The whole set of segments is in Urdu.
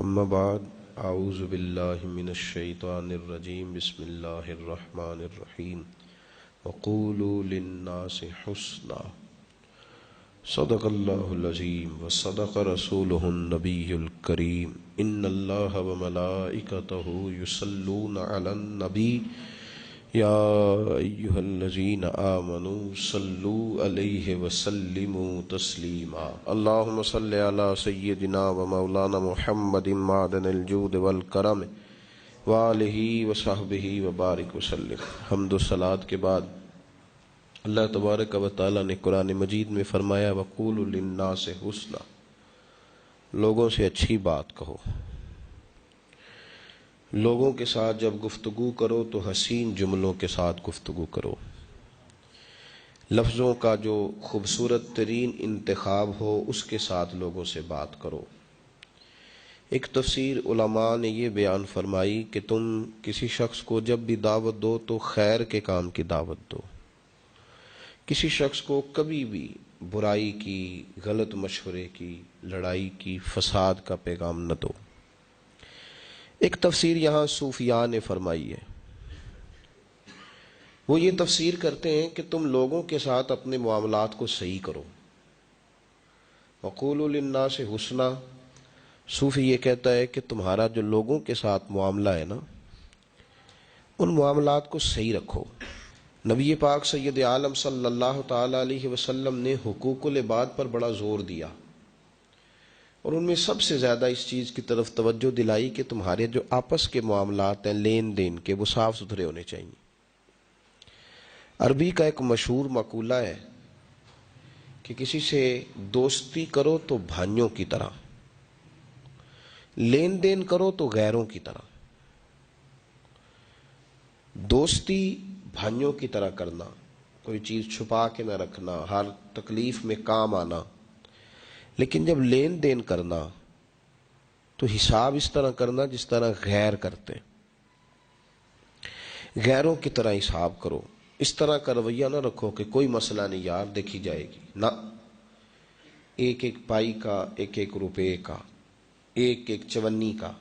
اما بعد اعوذ باللہ من الشیطان الرجیم بسم اللہ الرحمن الرحیم وقولوا للناس حسنا صدق اللہ العظیم وصدق رسولہ النبی الکریم ان اللہ وملائکتہ یصلون علی النبی یا ایہا الذین آمنوا صلوا علیہ وسلموا تسلیما اللہم صل علی سیدنا و مولانا محمد معدن الجود والکرم وآلہ وصحبہ وبارک وسلم۔ حمد و صلاۃ کے بعد اللہ تبارک و تعالیٰ نے قرآن مجید میں فرمایا وَقُولُوا لِلنَّاسِ حُسْنًا، لوگوں سے اچھی بات کہو۔ لوگوں کے ساتھ جب گفتگو کرو تو حسین جملوں کے ساتھ گفتگو کرو، لفظوں کا جو خوبصورت ترین انتخاب ہو اس کے ساتھ لوگوں سے بات کرو۔ ایک تفسیر علماء نے یہ بیان فرمائی کہ تم کسی شخص کو جب بھی دعوت دو تو خیر کے کام کی دعوت دو، کسی شخص کو کبھی بھی برائی کی، غلط مشورے کی، لڑائی کی، فساد کا پیغام نہ دو۔ ایک تفسیر یہاں صوفیاء نے فرمائی ہے، وہ یہ تفسیر کرتے ہیں کہ تم لوگوں کے ساتھ اپنے معاملات کو صحیح کرو۔ وَقُولُوا لِلنَّاسِ حُسْنًا، صوفی یہ کہتا ہے کہ تمہارا جو لوگوں کے ساتھ معاملہ ہے نا، ان معاملات کو صحیح رکھو۔ نبی پاک سید عالم صلی اللہ تعالی علیہ وسلم نے حقوق العباد پر بڑا زور دیا، اور ان میں سب سے زیادہ اس چیز کی طرف توجہ دلائی کہ تمہارے جو آپس کے معاملات ہیں لین دین کے، وہ صاف ستھرے ہونے چاہیے۔ عربی کا ایک مشہور مقولہ ہے کہ کسی سے دوستی کرو تو بھائیوں کی طرح، لین دین کرو تو غیروں کی طرح۔ دوستی بھائیوں کی طرح کرنا، کوئی چیز چھپا کے نہ رکھنا، ہر تکلیف میں کام آنا، لیکن جب لین دین کرنا تو حساب اس طرح کرنا جس طرح غیر کرتے، غیروں کی طرح حساب کرو۔ اس طرح کا رویہ نہ رکھو کہ کوئی مسئلہ نہیں یار، دیکھی جائے گی، نہ، ایک ایک پائی کا، ایک ایک روپے کا، ایک ایک چونی کا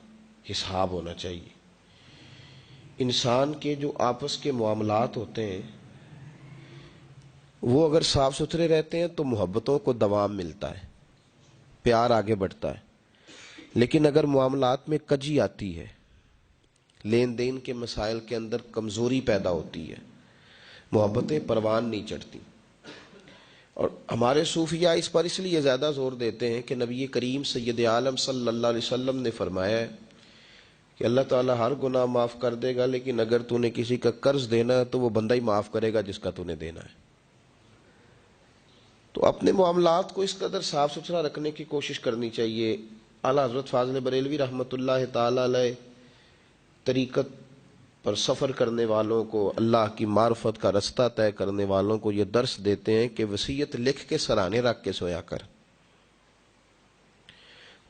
حساب ہونا چاہیے۔ انسان کے جو آپس کے معاملات ہوتے ہیں وہ اگر صاف ستھرے رہتے ہیں تو محبتوں کو دوام ملتا ہے، پیار آگے بڑھتا ہے۔ لیکن اگر معاملات میں کجی آتی ہے، لین دین کے مسائل کے اندر کمزوری پیدا ہوتی ہے، محبتیں پروان نہیں چڑھتی۔ اور ہمارے صوفیاء اس پر اس لیے زیادہ زور دیتے ہیں کہ نبی کریم سید عالم صلی اللہ علیہ وسلم نے فرمایا ہے کہ اللہ تعالیٰ ہر گناہ معاف کر دے گا، لیکن اگر تو نے کسی کا قرض دینا ہے تو وہ بندہ ہی معاف کرے گا جس کا تو نے دینا ہے۔ تو اپنے معاملات کو اس قدر صاف ستھرا رکھنے کی کوشش کرنی چاہیے۔ اعلیٰ حضرت فاضل بریلوی رحمۃ اللہ تعالی علیہ طریقت پر سفر کرنے والوں کو، اللہ کی معرفت کا رستہ طے کرنے والوں کو یہ درس دیتے ہیں کہ وصیت لکھ کے سرانے رکھ کے سویا کر۔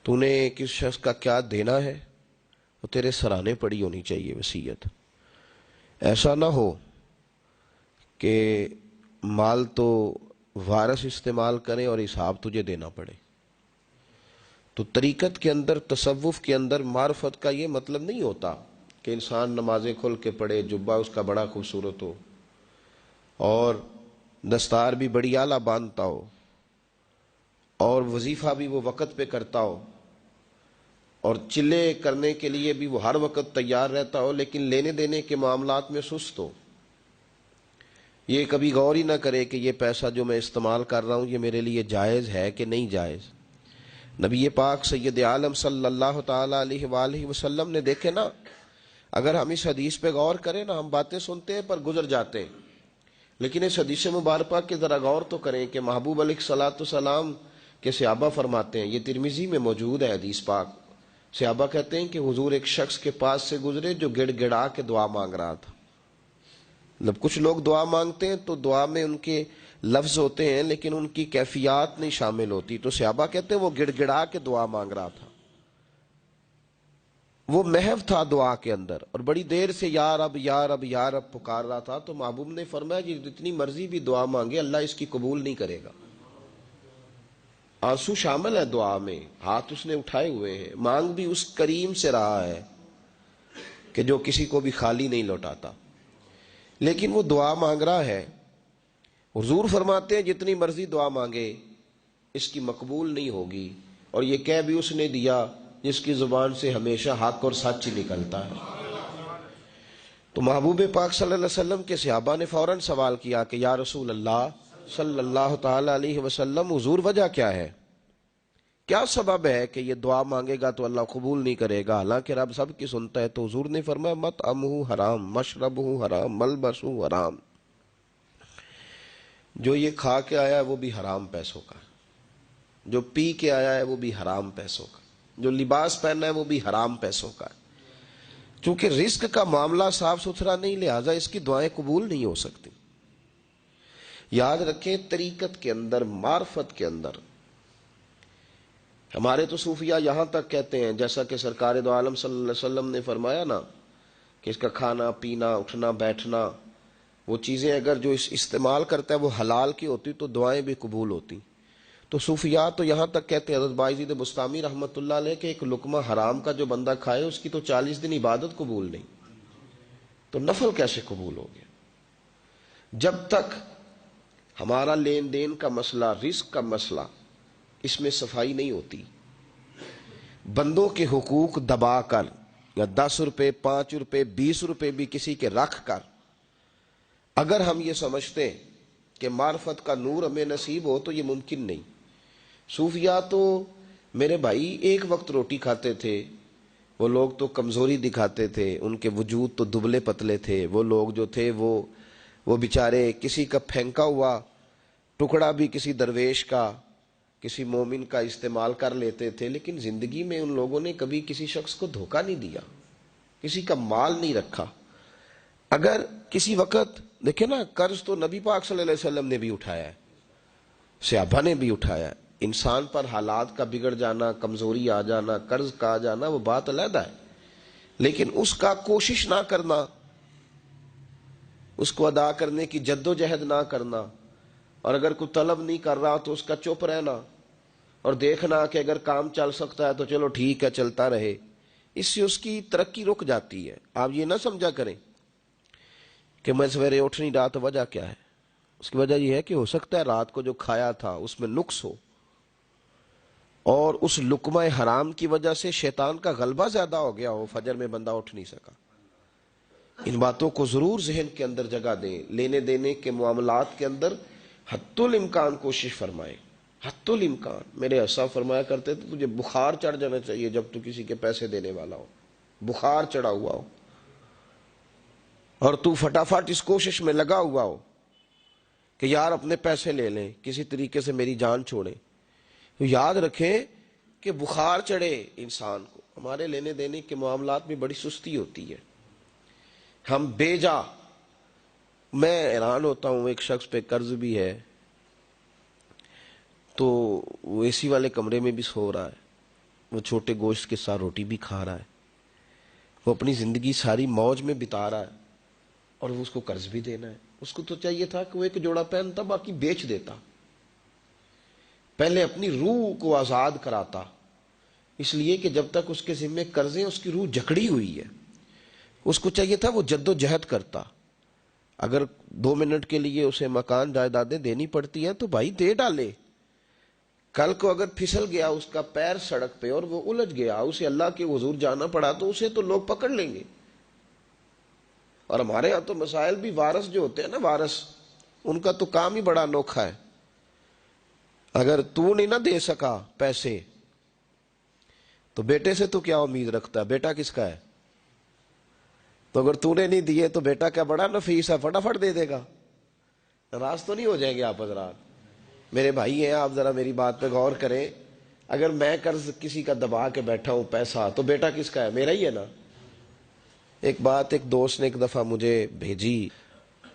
تو نے کس شخص کا کیا دینا ہے وہ تیرے سرانے پڑی ہونی چاہیے وصیت۔ ایسا نہ ہو کہ مال تو وارث استعمال کریں اور حساب تجھے دینا پڑے۔ تو طریقت کے اندر، تصوف کے اندر معرفت کا یہ مطلب نہیں ہوتا کہ انسان نمازیں کھل کے پڑھے، جبہ اس کا بڑا خوبصورت ہو اور دستار بھی بڑی اعلیٰ باندھتا ہو اور وظیفہ بھی وہ وقت پہ کرتا ہو اور چلے کرنے کے لیے بھی وہ ہر وقت تیار رہتا ہو، لیکن لینے دینے کے معاملات میں سست ہو۔ یہ کبھی غور ہی نہ کرے کہ یہ پیسہ جو میں استعمال کر رہا ہوں یہ میرے لیے جائز ہے کہ نہیں جائز۔ نبی پاک سید عالم صلی اللہ تعالی علیہ وآلہ وسلم نے، دیکھے نا، اگر ہم اس حدیث پہ غور کریں نا، ہم باتیں سنتے ہیں پر گزر جاتے ہیں، لیکن اس حدیث مبارکہ کے ذرا غور تو کریں کہ محبوب علیہ الصلوۃ والسلام کے صحابہ فرماتے ہیں، یہ ترمذی میں موجود ہے حدیث پاک، صحابہ کہتے ہیں کہ حضور ایک شخص کے پاس سے گزرے جو گڑ گڑا کے دعا مانگ رہا تھا۔ مطلب کچھ لوگ دعا مانگتے ہیں تو دعا میں ان کے لفظ ہوتے ہیں لیکن ان کی کیفیات نہیں شامل ہوتی، تو صحابہ کہتے ہیں وہ گڑ گڑا کے دعا مانگ رہا تھا، وہ محو تھا دعا کے اندر، اور بڑی دیر سے یا رب یا رب یا رب پکار رہا تھا۔ تو محبوب نے فرمایا جی جتنی مرضی بھی دعا مانگے اللہ اس کی قبول نہیں کرے گا۔ آنسو شامل ہے دعا میں، ہاتھ اس نے اٹھائے ہوئے ہیں، مانگ بھی اس کریم سے رہا ہے کہ جو کسی کو بھی خالی نہیں لوٹاتا، لیکن وہ دعا مانگ رہا ہے۔ حضور فرماتے ہیں جتنی مرضی دعا مانگے اس کی مقبول نہیں ہوگی، اور یہ کہہ بھی اس نے دیا جس کی زبان سے ہمیشہ حق اور سچ ہی نکلتا ہے۔ تو محبوب پاک صلی اللہ علیہ وسلم کے صحابہ نے فوراً سوال کیا کہ یا رسول اللہ صلی اللہ تعالی علیہ وسلم، حضور وجہ کیا ہے، کیا سبب ہے کہ یہ دعا مانگے گا تو اللہ قبول نہیں کرے گا، حالانکہ رب سب کی سنتا ہے؟ تو حضور نے فرمایا مطعمہ حرام، مشربہ حرام، ملبسہ حرام، جو یہ کھا کے آیا ہے وہ بھی حرام پیسوں کا، جو پی کے آیا ہے وہ بھی حرام پیسوں کا، جو لباس پہنا ہے وہ بھی حرام پیسوں کا ہے۔ چونکہ رزق کا معاملہ صاف ستھرا نہیں، لہٰذا اس کی دعائیں قبول نہیں ہو سکتی۔ یاد رکھیں طریقت کے اندر، معرفت کے اندر، ہمارے تو صوفیہ یہاں تک کہتے ہیں، جیسا کہ سرکار دو عالم صلی اللہ علیہ وسلم نے فرمایا نا کہ اس کا کھانا پینا اٹھنا بیٹھنا، وہ چیزیں اگر جو استعمال کرتا ہے وہ حلال کی ہوتی تو دعائیں بھی قبول ہوتی۔ تو صوفیاء تو یہاں تک کہتے ہیں، حضرت باعزید بستامی رحمۃ اللہ علیہ، کہ ایک لقمہ حرام کا جو بندہ کھائے اس کی تو 40 دن عبادت قبول نہیں، تو نفل کیسے قبول ہو گیا؟ جب تک ہمارا لین دین کا مسئلہ، رزق کا مسئلہ، اس میں صفائی نہیں ہوتی، بندوں کے حقوق دبا کر یا 10 روپے 5 روپے 20 روپے بھی کسی کے رکھ کر اگر ہم یہ سمجھتے ہیں کہ معرفت کا نور ہمیں نصیب ہو تو یہ ممکن نہیں۔ صوفیاء تو میرے بھائی ایک وقت روٹی کھاتے تھے، وہ لوگ تو کمزوری دکھاتے تھے، ان کے وجود تو دبلے پتلے تھے، وہ لوگ جو تھے وہ بیچارے کسی کا پھینکا ہوا ٹکڑا بھی کسی درویش کا، کسی مومن کا استعمال کر لیتے تھے، لیکن زندگی میں ان لوگوں نے کبھی کسی شخص کو دھوکہ نہیں دیا، کسی کا مال نہیں رکھا۔ اگر کسی وقت دیکھیں نا، قرض تو نبی پاک صلی اللہ علیہ وسلم نے بھی اٹھایا ہے، صحابہ نے بھی اٹھایا ہے۔ انسان پر حالات کا بگڑ جانا، کمزوری آ جانا، قرض کا آ جانا، وہ بات علیحدہ ہے، لیکن اس کا کوشش نہ کرنا، اس کو ادا کرنے کی جد و جہد نہ کرنا، اور اگر کوئی طلب نہیں کر رہا تو اس کا چپ رہنا اور دیکھنا کہ اگر کام چل سکتا ہے تو چلو ٹھیک ہے چلتا رہے، اس سے اس کی ترقی رک جاتی ہے۔ آپ یہ نہ سمجھا کریں کہ میں سویرے اٹھ نہیں رہا تو وجہ کیا ہے، اس کی وجہ یہ ہے کہ ہو سکتا ہے رات کو جو کھایا تھا اس میں نقص ہو، اور اس لقمہ حرام کی وجہ سے شیطان کا غلبہ زیادہ ہو گیا ہو، فجر میں بندہ اٹھ نہیں سکا۔ ان باتوں کو ضرور ذہن کے اندر جگہ دیں، لینے دینے کے معاملات کے اندر حتی الامکان کوشش فرمائیں، حتی الامکان۔ میرے ایسا فرمایا کرتے تھے تجھے بخار چڑھ جانا چاہیے جب تو کسی کے پیسے دینے والا ہو، بخار چڑھا ہوا ہو، اور تو فٹافٹ اس کوشش میں لگا ہوا ہو کہ یار اپنے پیسے لے لیں، کسی طریقے سے میری جان چھوڑیں۔ تو یاد رکھیں کہ بخار چڑھے انسان کو، ہمارے لینے دینے کے معاملات میں بڑی سستی ہوتی ہے، ہم بے جا۔ میں حیران ہوتا ہوں، ایک شخص پہ قرض بھی ہے تو وہ اے سی والے کمرے میں بھی سو رہا ہے، وہ چھوٹے گوشت کے ساتھ روٹی بھی کھا رہا ہے، وہ اپنی زندگی ساری موج میں بتا رہا ہے، اور وہ اس کو قرض بھی دینا ہے۔ اس کو تو چاہیے تھا کہ وہ ایک جوڑا پہنتا باقی بیچ دیتا، پہلے اپنی روح کو آزاد کراتا، اس لیے کہ جب تک اس کے ذمے قرض ہیں اس کی روح جکڑی ہوئی ہے، اس کو چاہیے تھا وہ جد و جہد کرتا۔ اگر 2 منٹ کے لیے اسے مکان جائیدادیں دینی پڑتی ہیں تو بھائی دے ڈالے، کل کو اگر پھسل گیا اس کا پیر سڑک پہ اور وہ الجھ گیا، اسے اللہ کے حضور جانا پڑا تو اسے تو لوگ پکڑ لیں گے۔ اور ہمارے ہاں تو مسائل بھی وارث جو ہوتے ہیں نا، وارث، ان کا تو کام ہی بڑا انوکھا ہے۔ اگر تو نہیں نہ دے سکا پیسے تو بیٹے سے تو کیا امید رکھتا ہے، بیٹا کس کا ہے؟ تو اگر تو نے نہیں دیے تو بیٹا کیا بڑا نفیس ہے، فٹافٹ دے دے گا۔ ناراض تو نہیں ہو جائیں گے آپ حضرات؟ میرے بھائی ہیں، آپ ذرا میری بات پہ غور کریں، اگر میں قرض کسی کا دبا کے بیٹھا ہوں پیسہ، تو بیٹا کس کا ہے؟ میرا ہی ہے نا۔ ایک بات ایک دوست نے ایک دفعہ مجھے بھیجی،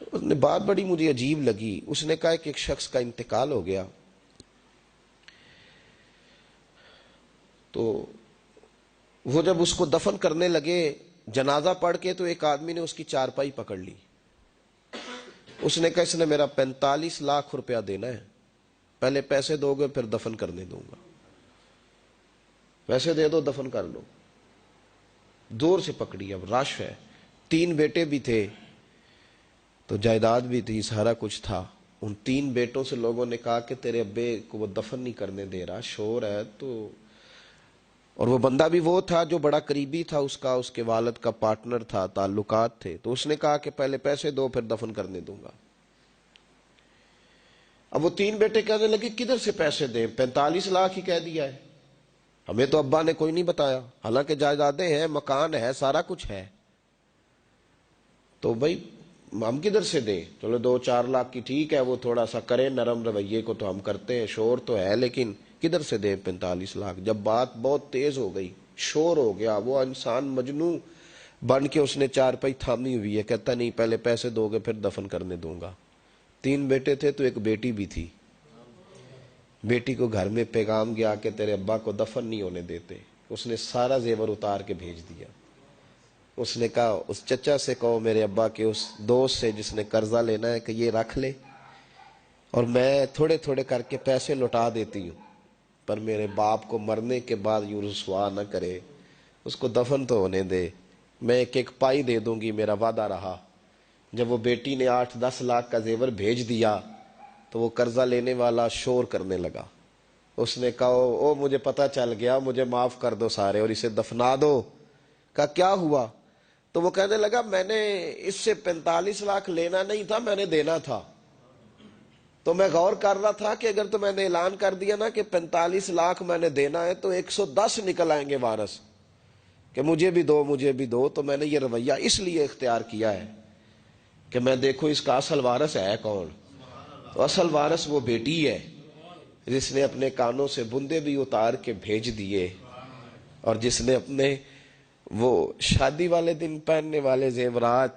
اس نے بات بڑی مجھے عجیب لگی۔ اس نے کہا کہ ایک شخص کا انتقال ہو گیا، تو وہ جب اس کو دفن کرنے لگے جنازہ پڑھ کے، تو ایک آدمی نے اس کی چارپائی پکڑ لی۔ اس نے کہا اس نے میرا 45 لاکھ روپیہ دینا ہے، پہلے پیسے دو گے پھر دفن کرنے دوں گا، پیسے دے دو دفن کر لو۔ زور سے پکڑی، اب رش ہے، 3 بیٹے بھی تھے تو جائیداد بھی تھی، سارا کچھ تھا۔ ان 3 بیٹوں سے لوگوں نے کہا کہ تیرے ابے کو وہ دفن نہیں کرنے دے رہا، شور ہے تو، اور وہ بندہ بھی وہ تھا جو بڑا قریبی تھا اس کا، اس کے والد کا پارٹنر تھا، تعلقات تھے، تو اس نے کہا کہ پہلے پیسے دو پھر دفن کرنے دوں گا۔ اب وہ 3 بیٹے کہنے لگے کدھر سے پیسے دیں، 45 لاکھ ہی کہہ دیا ہے، ہمیں تو ابا نے کوئی نہیں بتایا، حالانکہ جائیدادیں ہیں، مکان ہے، سارا کچھ ہے، تو بھائی ہم کدھر سے دیں؟ چلو 2-4 لاکھ کی ٹھیک ہے، وہ تھوڑا سا کرے نرم رویے کو تو ہم کرتے ہیں، شور تو ہے، لیکن کدھر سے دیں 45 لاکھ؟ جب بات بہت تیز ہو گئی، شور ہو گیا، وہ انسان مجنون بن کے اس نے چارپائی تھامی ہوئی ہے، کہتا نہیں پہلے پیسے دو گے پھر دفن کرنے دوں گا۔ 3 بیٹے تھے تو ایک بیٹی بھی تھی، بیٹی کو گھر میں پیغام گیا کہ تیرے ابا کو دفن نہیں ہونے دیتے، اس نے سارا زیور اتار کے بھیج دیا۔ اس نے کہا اس چچا سے کہو میرے ابا کے اس دوست سے جس نے قرضہ لینا ہے کہ یہ رکھ لے، اور میں تھوڑے تھوڑے کر کے پیسے لوٹا دیتی ہوں، پر میرے باپ کو مرنے کے بعد یوں رسوا نہ کرے، اس کو دفن تو ہونے دے، میں ایک پائی دے دوں گی، میرا وعدہ رہا۔ جب وہ بیٹی نے 8-10 لاکھ کا زیور بھیج دیا تو وہ قرضہ لینے والا شور کرنے لگا، اس نے کہا او مجھے پتہ چل گیا، مجھے معاف کر دو سارے اور اسے دفنا دو۔ کہا کیا ہوا؟ تو وہ کہنے لگا میں نے اس سے 45 لاکھ لینا نہیں تھا، میں نے دینا تھا، تو میں غور کر رہا تھا کہ اگر تو میں نے اعلان کر دیا نا کہ 45 لاکھ میں نے دینا ہے تو 110 نکل آئیں گے وارث کہ مجھے بھی دو مجھے بھی دو، تو میں نے یہ رویہ اس لیے اختیار کیا ہے کہ میں دیکھو اس کا اصل وارث ہے کون۔ تو اصل وارث وہ بیٹی ہے جس نے اپنے کانوں سے بندے بھی اتار کے بھیج دیے، اور جس نے اپنے وہ شادی والے دن پہننے والے زیورات،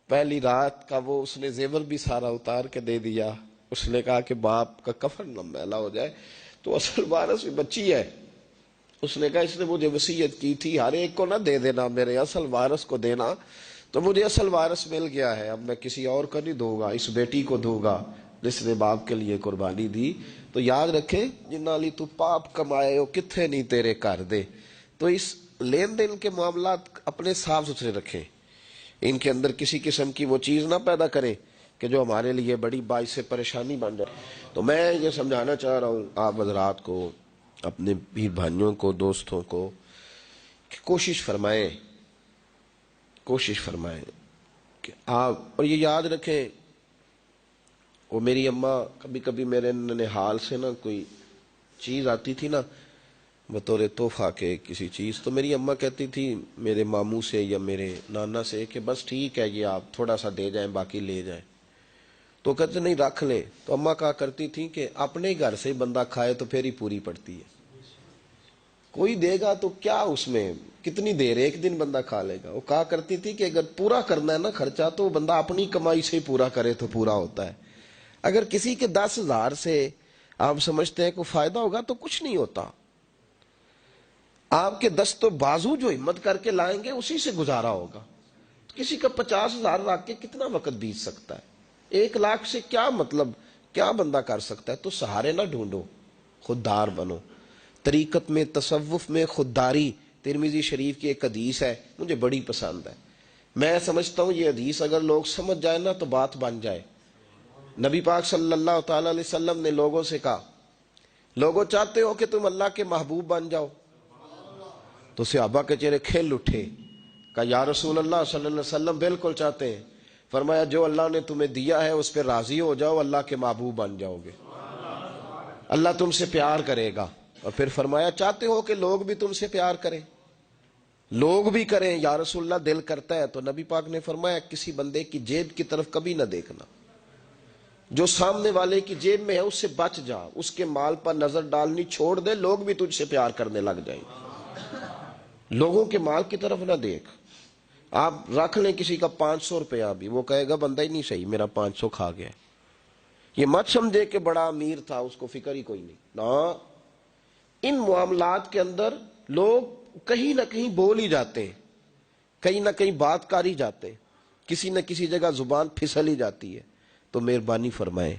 پہلی رات کا وہ اس نے زیور بھی سارا اتار کے دے دیا۔ اس نے کہا کہ باپ کا کفن نہ میلا ہو جائے، تو اصل وارث بچی ہے۔ اس نے کہا اس نے مجھے وصیت کی تھی ہر ایک کو نہ دے دینا، میرے اصل وارث کو دینا، تو مجھے اصل وارث مل گیا ہے، اب میں کسی اور کو نہیں دوں گا، اس بیٹی کو دوں گا جس نے باپ کے لیے قربانی دی۔ تو یاد رکھے جنہ لی تو پاپ کمائے ہو کتھے نہیں تیرے کر دے۔ تو اس لین دین کے معاملات اپنے صاف ستھرے رکھیں، ان کے اندر کسی قسم کی وہ چیز نہ پیدا کریں کہ جو ہمارے لیے بڑی باعث پریشانی بن جائے۔ تو میں یہ سمجھانا چاہ رہا ہوں آپ حضرات کو، اپنے بھی بھائیوں کو، دوستوں کو، کہ کوشش فرمائیں کہ آپ، اور یہ یاد رکھیں، وہ میری اماں کبھی کبھی میرے ننھیال سے نا کوئی چیز آتی تھی نا بطور تحفہ کے کسی چیز، تو میری اماں کہتی تھی میرے ماموں سے یا میرے نانا سے کہ بس ٹھیک ہے یہ آپ تھوڑا سا دے جائیں باقی لے جائیں، تو کہتے نہیں رکھ لیں۔ تو اماں کہا کرتی تھی کہ اپنے گھر سے بندہ کھائے تو پھر ہی پوری پڑتی ہے، کوئی دے گا تو کیا اس میں کتنی دیر، ایک دن بندہ کھا لے گا۔ وہ کہا کرتی تھی کہ اگر پورا کرنا ہے نا خرچہ تو بندہ اپنی کمائی سے ہی پورا کرے تو پورا ہوتا ہے، اگر کسی کے 10,000 سے آپ سمجھتے ہیں کوئی فائدہ ہوگا تو کچھ نہیں ہوتا۔ آپ کے دست و بازو جو ہمت کر کے لائیں گے اسی سے گزارا ہوگا۔ کسی کا 50,000 رکھ کے کتنا وقت بیت سکتا ہے، 1 لاکھ سے کیا مطلب، کیا بندہ کر سکتا ہے؟ تو سہارے نہ ڈھونڈو، خوددار بنو۔ طریقت میں، تصوف میں خودداری، ترمذی شریف کی ایک حدیث ہے مجھے بڑی پسند ہے، میں سمجھتا ہوں یہ حدیث اگر لوگ سمجھ جائیں نا تو بات بن جائے۔ نبی پاک صلی اللہ تعالی علیہ وسلم نے لوگوں سے کہا لوگوں چاہتے ہو کہ تم اللہ کے محبوب بن جاؤ؟ تو صحابہ کے چہرے کھل اٹھے، کہا یا رسول اللہ صلی اللہ علیہ وسلم بالکل چاہتے ہیں۔ فرمایا جو اللہ نے تمہیں دیا ہے اس پہ راضی ہو جاؤ، اللہ کے محبوب بن جاؤ گے، اللہ تم سے پیار کرے گا۔ اور پھر فرمایا چاہتے ہو کہ لوگ بھی تم سے پیار کریں؟ لوگ بھی کریں یا رسول اللہ، دل کرتا ہے۔ تو نبی پاک نے فرمایا کسی بندے کی جیب کی طرف کبھی نہ دیکھنا، جو سامنے والے کی جیب میں ہے اس سے بچ جا، اس کے مال پر نظر ڈالنی چھوڑ دے، لوگ بھی تجھ سے پیار کرنے لگ جائیں گے۔ لوگوں کے مال کی طرف نہ دیکھ۔ آپ رکھ لیں کسی کا 500 روپیہ بھی، وہ کہے گا بندہ ہی نہیں صحیح، میرا 500 کھا گیا، یہ مت سمجھے کہ بڑا امیر تھا اس کو فکر ہی کوئی نہیں نا۔ ان معاملات کے اندر لوگ کہیں نہ کہیں بول ہی جاتے ہیں، کہیں نہ کہیں بات کر ہی جاتے ہیں، کسی نہ کسی جگہ زبان پھسل ہی جاتی ہے۔ تو مہربانی فرمائیں،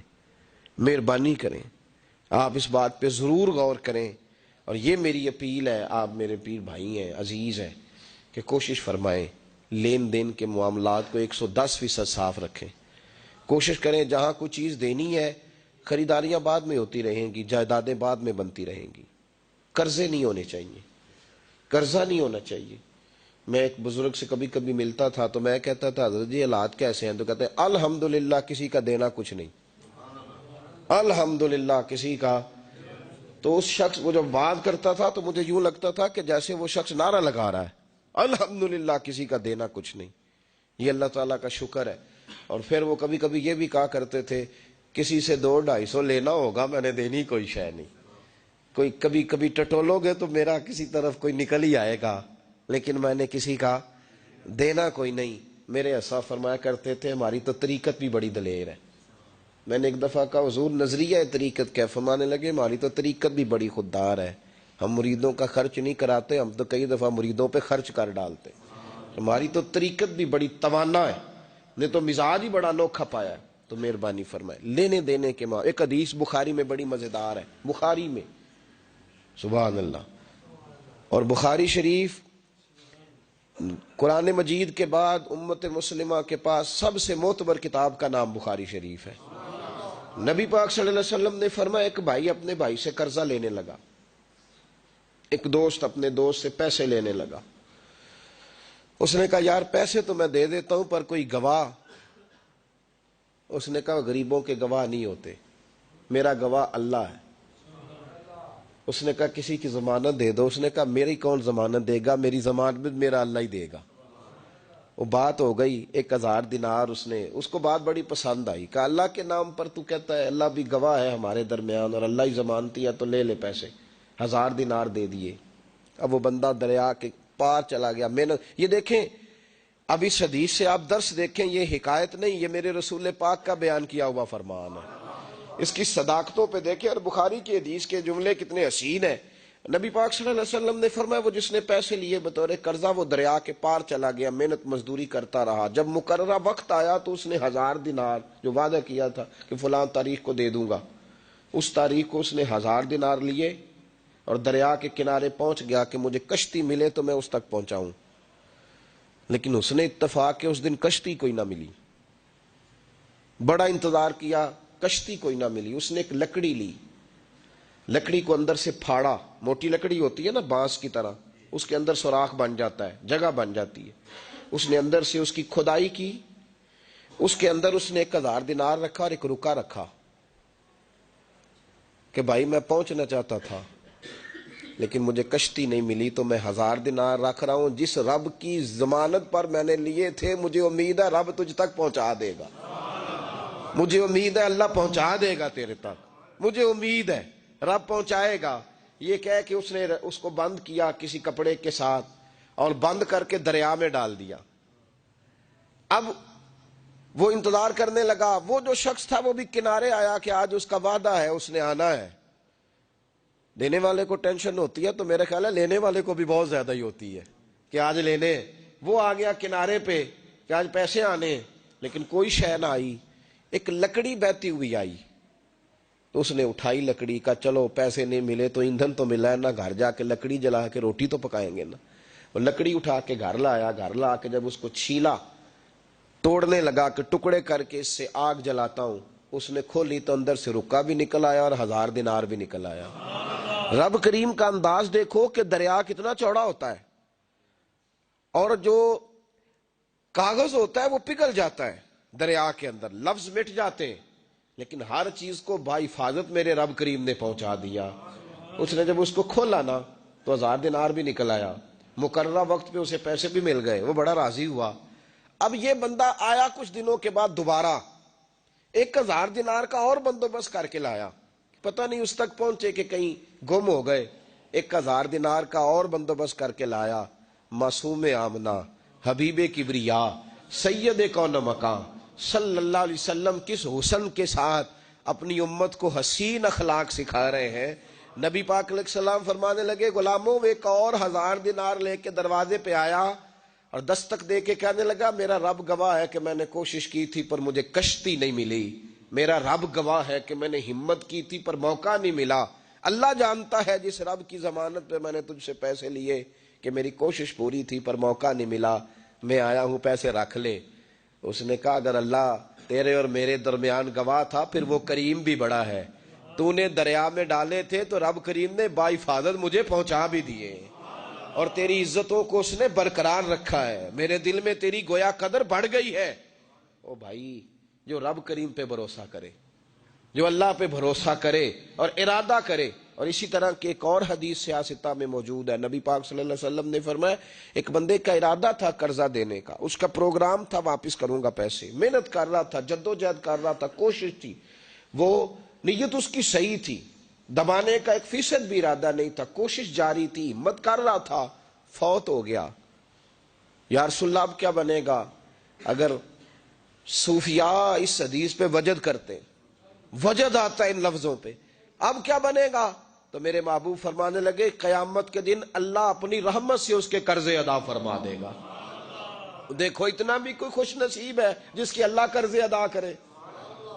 مہربانی کریں، آپ اس بات پہ ضرور غور کریں، اور یہ میری اپیل ہے، آپ میرے پیر بھائی ہیں، عزیز ہیں، کہ کوشش فرمائیں لین دین کے معاملات کو 110% صاف رکھیں۔ کوشش کریں جہاں کوئی چیز دینی ہے، خریداریاں بعد میں ہوتی رہیں گی، جائیدادیں بعد میں بنتی رہیں گی، قرضے نہیں ہونے چاہیے، قرضہ نہیں ہونا چاہیے۔ میں ایک بزرگ سے کبھی کبھی ملتا تھا تو میں کہتا تھا حضرت جی حالات کیسے ہیں؟ تو کہتے ہیں الحمدللہ کسی کا دینا کچھ نہیں، الحمدللہ کسی کا۔ تو اس شخص وہ جب بات کرتا تھا تو مجھے یوں لگتا تھا کہ جیسے وہ شخص نعرہ لگا رہا ہے، الحمدللہ کسی کا دینا کچھ نہیں۔ یہ اللہ تعالیٰ کا شکر ہے۔ اور پھر وہ کبھی کبھی یہ بھی کہا کرتے تھے کسی سے 200-250 لینا ہوگا، میں نے دینی کوئی شے نہیں، کوئی کبھی کبھی ٹٹولو گے تو میرا کسی طرف کوئی نکل ہی آئے گا، لیکن میں نے کسی کا دینا کوئی نہیں۔ میرے ایسا فرمایا کرتے تھے ہماری تو طریقت بھی بڑی دلیر ہے۔ میں نے ایک دفعہ کہا حضور نظریہ طریقت کیا؟ فرمانے لگے ہماری تو طریقت بھی بڑی خوددار ہے، ہم مریدوں کا خرچ نہیں کراتے، ہم تو کئی دفعہ مریدوں پہ خرچ کر ڈالتے، ہماری تو طریقت بھی بڑی توانا ہے، نے تو مزاج ہی بڑا انوکھا پایا ہے۔ تو مہربانی فرمائے لینے دینے کے ایک حدیث بخاری میں بڑی مزیدار ہے، بخاری میں، سبحان اللہ۔ اور بخاری شریف قرآن مجید کے بعد امت مسلمہ کے پاس سب سے معتبر کتاب کا نام بخاری شریف ہے۔ نبی پاک صلی اللہ علیہ وسلم نے فرمایا ایک بھائی اپنے بھائی سے قرضہ لینے لگا، ایک دوست اپنے دوست سے پیسے لینے لگا۔ اس نے کہا یار پیسے تو میں دے دیتا ہوں پر کوئی گواہ۔ اس نے کہا غریبوں کے گواہ نہیں ہوتے، میرا گواہ اللہ ہے۔ اس نے کہا کسی کی ضمانت دے دو۔ اس نے کہا میری کون ضمانت دے گا، میری ضمانت میرا اللہ ہی دے گا۔ وہ بات ہو گئی 1000 دینار، اس کو بات بڑی پسند آئی، کہا اللہ کے نام پر تو کہتا ہے، اللہ بھی گواہ ہے ہمارے درمیان اور اللہ ہی ضمانتی ہے، تو لے لے پیسے۔ 1000 دینار دے دیے۔ اب وہ بندہ دریا کے پار چلا گیا۔ محنت، یہ دیکھیں اب اس حدیث سے آپ درس دیکھیں، یہ حکایت نہیں، یہ میرے رسول پاک کا بیان کیا ہوا فرمان ہے۔ اس کی صداقتوں پہ دیکھیں، اور بخاری کی حدیث کے جملے کتنے حسین ہیں۔ نبی پاک صلی اللہ علیہ وسلم نے فرمایا وہ جس نے پیسے لیے بطور قرضہ وہ دریا کے پار چلا گیا، محنت مزدوری کرتا رہا، جب مقررہ وقت آیا تو اس نے 1000 دینار جو وعدہ کیا تھا کہ فلاں تاریخ کو دے دوں گا، اس تاریخ کو اس نے 1000 دینار لیے اور دریا کے کنارے پہنچ گیا کہ مجھے کشتی ملے تو میں اس تک پہنچاؤں۔ لیکن اس نے اتفاق کہ اس دن کشتی کوئی نہ ملی، بڑا انتظار کیا، کشتی کوئی نہ ملی۔ اس نے ایک لکڑی لی، لکڑی کو اندر سے پھاڑا، موٹی لکڑی ہوتی ہے نا بانس کی طرح، اس کے اندر سوراخ بن جاتا ہے، جگہ بن جاتی ہے۔ اس نے اندر سے اس کی کھدائی کی، اس کے اندر اس نے 1000 دینار رکھا اور ایک رکا رکھا کہ بھائی میں پہنچنا چاہتا تھا لیکن مجھے کشتی نہیں ملی تو میں 1000 دینار رکھ رہا ہوں، جس رب کی ضمانت پر میں نے لیے تھے مجھے امید ہے رب تجھ تک پہنچا دے گا، مجھے امید ہے اللہ پہنچا دے گا تیرے تک، مجھے امید ہے رب پہنچائے گا۔ یہ کہہ کہ اس نے اس کو بند کیا کسی کپڑے کے ساتھ اور بند کر کے دریا میں ڈال دیا۔ اب وہ انتظار کرنے لگا، وہ جو شخص تھا وہ بھی کنارے آیا کہ آج اس کا وعدہ ہے، اس نے آنا ہے۔ دینے والے کو ٹینشن ہوتی ہے تو میرے خیال ہے لینے والے کو بھی بہت زیادہ ہی ہوتی ہے کہ آج لینے۔ وہ آ گیا کنارے پہ کہ آج پیسے آنے، لیکن کوئی شے نہ آئی۔ ایک لکڑی بہتی ہوئی آئی تو اس نے اٹھائی لکڑی کا، چلو پیسے نہیں ملے تو ایندھن تو ملا ہے نا، گھر جا کے لکڑی جلا کے روٹی تو پکائیں گے نا۔ وہ لکڑی اٹھا کے گھر لایا، گھر لا کے جب اس کو چھیلا، توڑنے لگا کہ ٹکڑے کر کے اس سے آگ جلاتا ہوں، اس نے کھولی تو اندر سے رکا بھی نکل آیا اور 1000 دینار بھی نکل آیا۔ رب کریم کا انداز دیکھو کہ دریا کتنا چوڑا ہوتا ہے اور جو کاغذ ہوتا ہے وہ پگھل جاتا ہے دریا کے اندر، لفظ مٹ جاتے ہیں، لیکن ہر چیز کو بحفاظت میرے رب کریم نے پہنچا دیا۔ اس نے جب اس کو کھولا نا تو 1000 دینار بھی نکل آیا، مقررہ وقت پہ اسے پیسے بھی مل گئے، وہ بڑا راضی ہوا۔ اب یہ بندہ آیا کچھ دنوں کے بعد دوبارہ 1000 دینار کا اور بندوبست کر کے لایا، پتہ نہیں اس تک پہنچے کہ کہیں گم ہو گئے۔ 1000 دینار کا اور بندوبست کر کے لایا۔ معصوم آمنہ، حبیب کبریا، سید کون مکان صلی اللہ علیہ وسلم کس حسن کے ساتھ اپنی امت کو حسین اخلاق سکھا رہے ہیں۔ نبی پاک علیہ السلام فرمانے لگے غلاموں، ایک اور 1000 دینار لے کے دروازے پہ آیا اور دستک دے کے کہنے لگا میرا رب گواہ ہے کہ میں نے کوشش کی تھی پر مجھے کشتی نہیں ملی، میرا رب گواہ ہے کہ میں نے ہمت کی تھی پر موقع نہیں ملا. اللہ جانتا ہے جس رب کی ضمانت پہ میں نے تجھ سے پیسے لیے کہ میری کوشش پوری تھی پر موقع نہیں ملا, میں آیا ہوں پیسے رکھ لے. اس نے کہا اگر اللہ تیرے اور میرے درمیان گواہ تھا پھر وہ کریم بھی بڑا ہے. تو نے دریا میں ڈالے تھے تو رب کریم نے با حفاظت مجھے پہنچا بھی دیے, اور تیری عزتوں کو اس نے برقرار رکھا ہے. میرے دل میں تیری گویا قدر بڑھ گئی ہے. او بھائی, جو رب کریم پہ بھروسہ کرے, جو اللہ پہ بھروسہ کرے اور ارادہ کرے. اور اسی طرح کی ایک اور حدیث سیاستہ میں موجود ہے. نبی پاک صلی اللہ علیہ وسلم نے فرمایا ایک بندے کا ارادہ تھا قرضہ دینے کا, اس کا پروگرام تھا واپس کروں گا پیسے, محنت کر رہا تھا, جدوجہد کر رہا تھا, کوشش تھی, وہ نیت اس کی صحیح تھی, دبانے کا 1% بھی ارادہ نہیں تھا, کوشش جاری تھی, ہمت کر رہا تھا, فوت ہو گیا. یا رسول اللہ اب کیا بنے گا؟ اگر صوفیاء اس حدیث پہ وجد کرتے, وجد آتا ہے ان لفظوں پہ, اب کیا بنے گا؟ تو میرے محبوب فرمانے لگے قیامت کے دن اللہ اپنی رحمت سے اس کے قرضے ادا فرما دے گا. دیکھو اتنا بھی کوئی خوش نصیب ہے جس کی اللہ قرضے ادا کرے,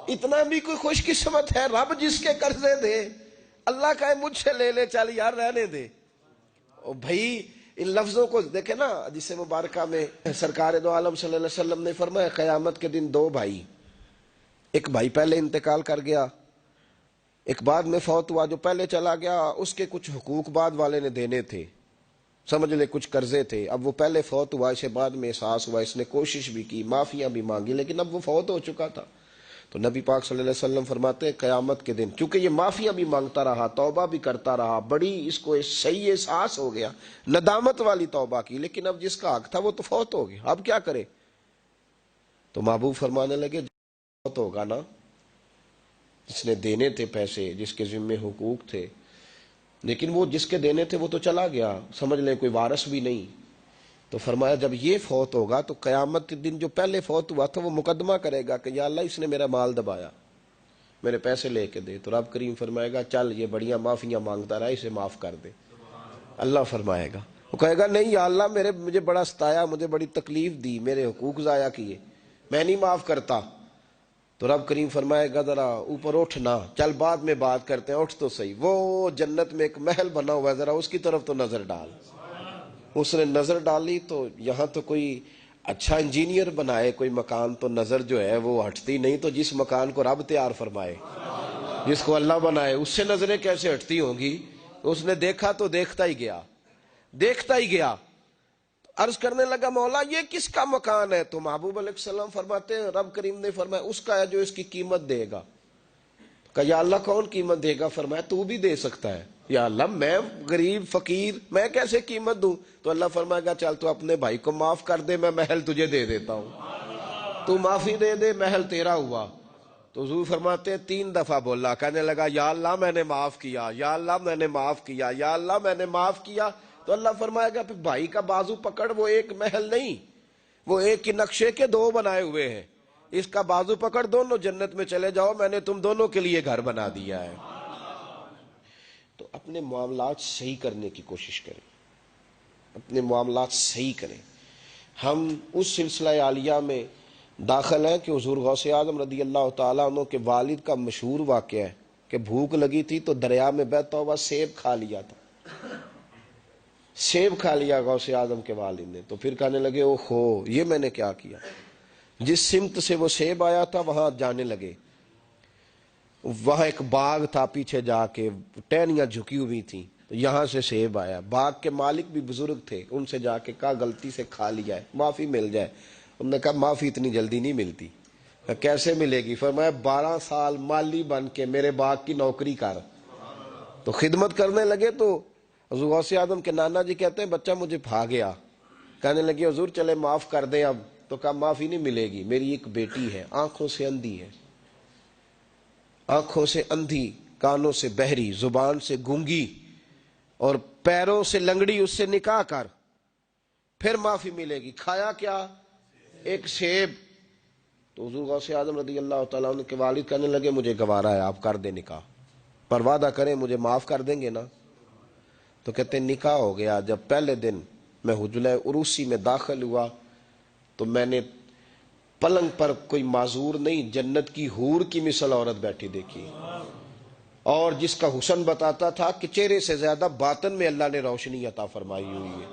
اتنا بھی کوئی خوش قسمت ہے رب جس کے قرضے دے. اللہ کہے مجھ سے لے لے, چل یار رہنے دے. او بھائی ان لفظوں کو دیکھیں نا, جس مبارکہ میں سرکار دو عالم صلی اللہ علیہ وسلم نے فرمایا قیامت کے دن 2 بھائی, ایک بھائی پہلے انتقال کر گیا, ایک بعد میں فوت ہوا. جو پہلے چلا گیا اس کے کچھ حقوق بعد والے نے دینے تھے, سمجھ لے کچھ قرضے تھے. اب وہ پہلے فوت ہوا, اسے بعد میں احساس ہوا, اس نے کوشش بھی کی, معافیاں بھی مانگی, لیکن اب وہ فوت ہو چکا تھا. تو نبی پاک صلی اللہ علیہ وسلم فرماتے ہیں قیامت کے دن کیونکہ یہ معافیاں بھی مانگتا رہا, توبہ بھی کرتا رہا, بڑی اس کو صحیح احساس ہو گیا, ندامت والی توبہ کی, لیکن اب جس کا حق تھا وہ تو فوت ہو گیا, اب کیا کرے؟ تو محبوب فرمانے لگے فوت ہوگا نا, جس نے دینے تھے پیسے, جس کے ذمے حقوق تھے, لیکن وہ جس کے دینے تھے وہ تو چلا گیا, سمجھ لیں کوئی وارث بھی نہیں. تو فرمایا جب یہ فوت ہوگا تو قیامت کے دن جو پہلے فوت ہوا تھا وہ مقدمہ کرے گا کہ یا اللہ اس نے میرا مال دبایا, میرے پیسے لے کے دے. تو رب کریم فرمائے گا چل یہ بڑیاں معافیاں مانگتا رہا, اسے معاف کر دے. اللہ فرمائے گا, وہ کہے گا نہیں یا اللہ مجھے بڑا ستایا, مجھے بڑی تکلیف دی, میرے حقوق ضائع کیے, میں نہیں معاف کرتا. تو رب کریم فرمائے گا ذرا اوپر اٹھنا, چل بعد میں بات کرتے ہیں, اٹھ تو صحیح. وہ جنت میں ایک محل بنا ہوا ہے, ذرا اس کی طرف تو نظر ڈال. اس نے نظر ڈالی تو یہاں تو کوئی اچھا انجینئر بنائے کوئی مکان تو نظر جو ہے وہ ہٹتی نہیں. تو جس مکان کو رب تیار فرمائے, جس کو اللہ بنائے, اس سے نظریں کیسے ہٹتی ہوں گی؟ اس نے دیکھا تو دیکھتا ہی گیا, دیکھتا ہی گیا. عرض کرنے لگا مولا یہ کس کا مکان ہے؟ تو محبوب علیہ السلام فرماتے ہیں رب کریم نے فرمایا اس کا ہے جو اس کی قیمت دے گا. کہ یا اللہ کون قیمت دے گا؟ فرمایا تو بھی دے سکتا ہے. یا اللہ میں غریب فقیر, میں کیسے قیمت دوں؟ تو اللہ فرمائے گا چل تو اپنے بھائی کو معاف کر دے, میں محل تجھے دے دیتا ہوں, تو معافی دے دے, محل تیرا ہوا. تو حضور فرماتے ہیں 3 دفعہ بولا, کہنے لگا یا اللہ میں نے معاف کیا, یا اللہ میں نے معاف کیا, یا اللہ میں نے معاف کیا. تو اللہ فرمائے گا پھر بھائی کا بازو پکڑ, وہ ایک محل نہیں, وہ ایک ہی نقشے کے 2 بنائے ہوئے ہیں, اس کا بازو پکڑ, دونوں جنت میں چلے جاؤ, میں نے تم دونوں کے لیے گھر بنا دیا ہے. تو اپنے معاملات صحیح کرنے کی کوشش کریں, اپنے معاملات صحیح کریں. ہم اس سلسلہ عالیہ میں داخل ہیں کہ حضور غوث اعظم رضی اللہ تعالیٰ عنہ کے والد کا مشہور واقعہ ہے کہ بھوک لگی تھی تو دریا میں بہتا ہوا سیب کھا لیا تھا, سیب کھا لیا غوث اعظم کے والد نے. تو پھر کہنے لگے او ہو یہ میں نے کیا کیا. جس سمت سے وہ سیب آیا تھا وہاں جانے لگے, وہاں ایک باغ تھا, پیچھے جا کے ٹہنیاں جھکی ہوئی تھیں, تو یہاں سے سیب آیا. باغ کے مالک بھی بزرگ تھے, ان سے جا کے کہا غلطی سے کھا لیا ہے, معافی مل جائے. انہوں نے کہا معافی اتنی جلدی نہیں ملتی. کیسے ملے گی؟ فرمایا 12 سال مالی بن کے میرے باغ کی نوکری کر. تو خدمت کرنے لگے. تو حضور غوث اعظم کے نانا جی کہتے ہیں بچہ مجھے بھا گیا, کہنے لگے حضور چلے معاف کر دیں اب. تو کہا معافی نہیں ملے گی, میری ایک بیٹی ہے, آنکھوں سے اندھی ہے, آنکھوں سے اندھی, کانوں سے بہری, زبان سے گونگی اور پیروں سے لنگڑی, اس سے نکاح کر, پھر معافی ملے گی. کھایا کیا؟ ایک سیب. تو حضور غوث اعظم رضی اللہ تعالیٰ عنہ کے والد کہنے لگے مجھے گوارا ہے, آپ کر دیں نکاح, پر وعدہ کریں مجھے معاف کر دیں گے نا؟ تو کہتے ہیں نکاح ہو گیا. جب پہلے دن میں حجلہ عروسی میں داخل ہوا تو میں نے پلنگ پر کوئی معذور نہیں، جنت کی حور کی مثل عورت بیٹھی دیکھی، اور جس کا حسن بتاتا تھا کہ چہرے سے زیادہ باطن میں اللہ نے روشنی عطا فرمائی ہوئی ہے۔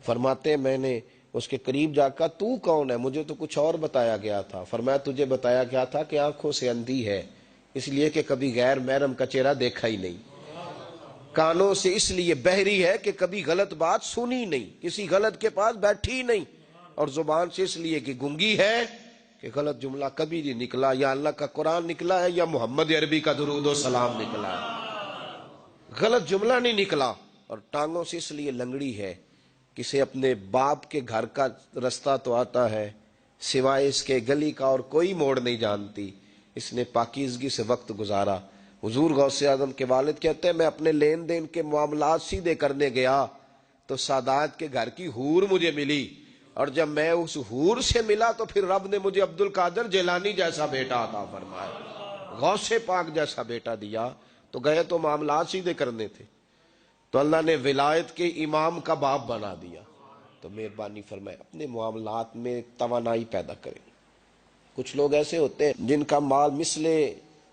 فرماتے ہیں میں نے اس کے قریب جا کر تو کون ہے؟ مجھے تو کچھ اور بتایا گیا تھا۔ فرمایا تجھے بتایا گیا تھا کہ آنکھوں سے اندھی ہے، اس لیے کہ کبھی غیر محرم کا چہرہ دیکھا ہی نہیں، کانوں سے اس لیے بہری ہے کہ کبھی غلط بات سنی نہیں، کسی غلط کے پاس بیٹھی نہیں، اور زبان سے اس لیے کہ گنگی ہے کہ غلط جملہ کبھی نہیں نکلا، یا اللہ کا قرآن نکلا ہے یا محمد عربی کا درود و سلام نکلا ہے، غلط جملہ نہیں نکلا۔ اور ٹانگوں سے اس لیے لنگڑی ہے، کسے اپنے باپ کے گھر کا رستہ تو آتا ہے، سوائے اس کے گلی کا اور کوئی موڑ نہیں جانتی، اس نے پاکیزگی سے وقت گزارا۔ حضور غوث اعظم کے والد کہتے ہیں میں اپنے لین دین کے معاملات سیدھے کرنے گیا تو سادات کے گھر کی حور مجھے ملی، اور جب میں اس حور سے ملا تو پھر رب نے مجھے عبد القادر جیلانی جیسا بیٹا عطا فرمایا، غوث پاک جیسا بیٹا دیا۔ تو گئے تو معاملات سیدھے کرنے تھے، تو اللہ نے ولایت کے امام کا باپ بنا دیا۔ تو مہربانی فرمائے اپنے معاملات میں توانائی پیدا کریں۔ کچھ لوگ ایسے ہوتے ہیں جن کا مال مثل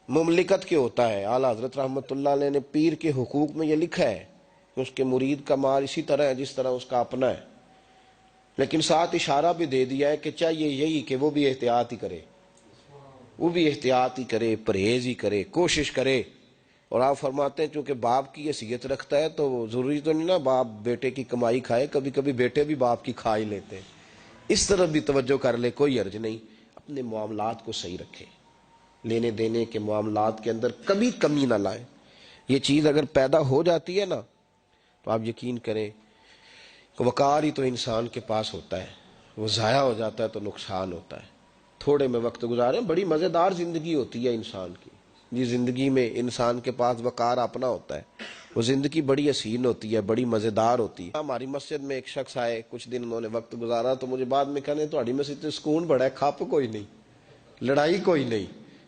مملکت کے ہوتا ہے۔ اعلیٰ حضرت رحمۃ اللہ علیہ نے پیر کے حقوق میں یہ لکھا ہے کہ اس کے مرید کا مال اسی طرح ہے جس طرح اس کا اپنا ہے، لیکن ساتھ اشارہ بھی دے دیا ہے کہ چاہیے یہی کہ وہ بھی احتیاط ہی کرے، وہ بھی احتیاط ہی کرے، پرہیز ہی کرے، کوشش کرے۔ اور آپ فرماتے ہیں چونکہ باپ کی حیثیت رکھتا ہے تو ضروری تو نہیں نا باپ بیٹے کی کمائی کھائے، کبھی کبھی بیٹے بھی باپ کی کھا ہی لیتے ہیں، اس طرف بھی توجہ کر لے، کوئی حرج نہیں۔ اپنے معاملات کو صحیح رکھے، لینے دینے کے معاملات کے اندر کبھی کمی نہ لائیں۔ یہ چیز اگر پیدا ہو جاتی ہے نا تو آپ یقین کریں کہ وقار ہی تو انسان کے پاس ہوتا ہے، وہ ضائع ہو جاتا ہے تو نقصان ہوتا ہے۔ تھوڑے میں وقت گزاریں، بڑی مزیدار زندگی ہوتی ہے انسان کی، جس زندگی میں انسان کے پاس وقار اپنا ہوتا ہے وہ زندگی بڑی حسین ہوتی ہے، بڑی مزیدار ہوتی ہے۔ ہماری مسجد میں ایک شخص آئے، کچھ دن انہوں نے وقت گزارا تو مجھے بعد میں کہنے تہاڈی مسجد سے سکون بڑا ہے، کھپ کوئی نہیں، لڑائی کوئی نہیں،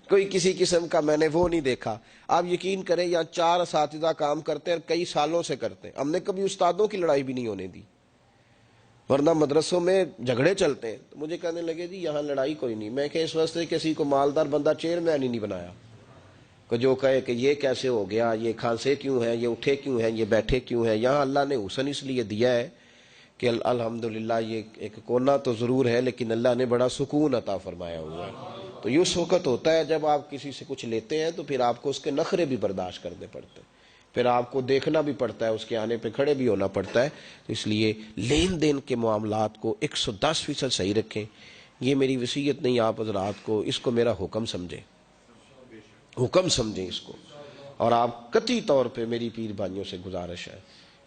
کوئی کسی قسم کا میں نے وہ نہیں دیکھا۔ آپ یقین کریں یہاں 4 اساتذہ کام کرتے ہیں اور کئی سالوں سے کرتے ہیں، ہم نے کبھی استادوں کی لڑائی بھی نہیں ہونے دی، ورنہ مدرسوں میں جھگڑے چلتے ہیں۔ تو مجھے کہنے لگے جی یہاں لڑائی کوئی نہیں۔ میں کہ اس واسطے کسی کو مالدار بندہ چیئرمین ہی نہیں بنایا کہ جو کہے کہ یہ کیسے ہو گیا، یہ کھانسے کیوں ہیں، یہ اٹھے کیوں ہیں، یہ بیٹھے کیوں ہیں۔ یہاں اللہ نے حسن اس لیے دیا ہے کہ الحمدللہ یہ ایک کونا تو ضرور ہے لیکن اللہ نے بڑا سکون عطا فرمایا ہوا ہے۔ تو یہ اس وقت ہوتا ہے جب آپ کسی سے کچھ لیتے ہیں تو پھر آپ کو اس کے نخرے بھی برداشت کرنے پڑتے ہیں، پھر آپ کو دیکھنا بھی پڑتا ہے، اس کے آنے پہ کھڑے بھی ہونا پڑتا ہے۔ تو اس لیے لین دین کے معاملات کو 110% صحیح رکھیں۔ یہ میری وصیت نہیں آپ حضرات کو، اس کو میرا حکم سمجھیں، حکم سمجھیں اس کو۔ اور آپ قطعی طور پہ میری پیر بھائیوں سے گزارش ہے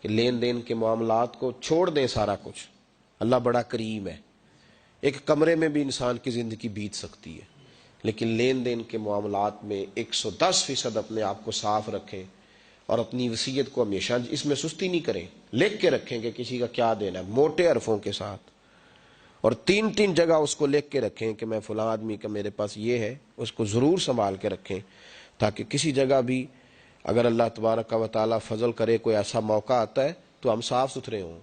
کہ لین دین کے معاملات کو چھوڑ دیں سارا کچھ۔ اللہ بڑا کریم ہے، ایک کمرے میں بھی انسان کی زندگی بیت سکتی ہے، لیکن لین دین کے معاملات میں 110% اپنے آپ کو صاف رکھیں، اور اپنی وصیت کو ہمیشہ اس میں سستی نہیں کریں، لکھ کے رکھیں کہ کسی کا کیا دینا ہے، موٹے حرفوں کے ساتھ، اور 3 جگہ اس کو لکھ کے رکھیں کہ میں فلاں آدمی کا میرے پاس یہ ہے، اس کو ضرور سنبھال کے رکھیں تاکہ کسی جگہ بھی اگر اللہ تبارک و تعالیٰ فضل کرے کوئی ایسا موقع آتا ہے تو ہم صاف ستھرے ہوں،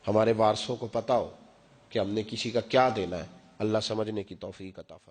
ہمارے وارثوں کو پتہ ہو کہ ہم نے کسی کا کیا دینا ہے۔ اللہ سمجھنے کی توفیق عطا فرمائے۔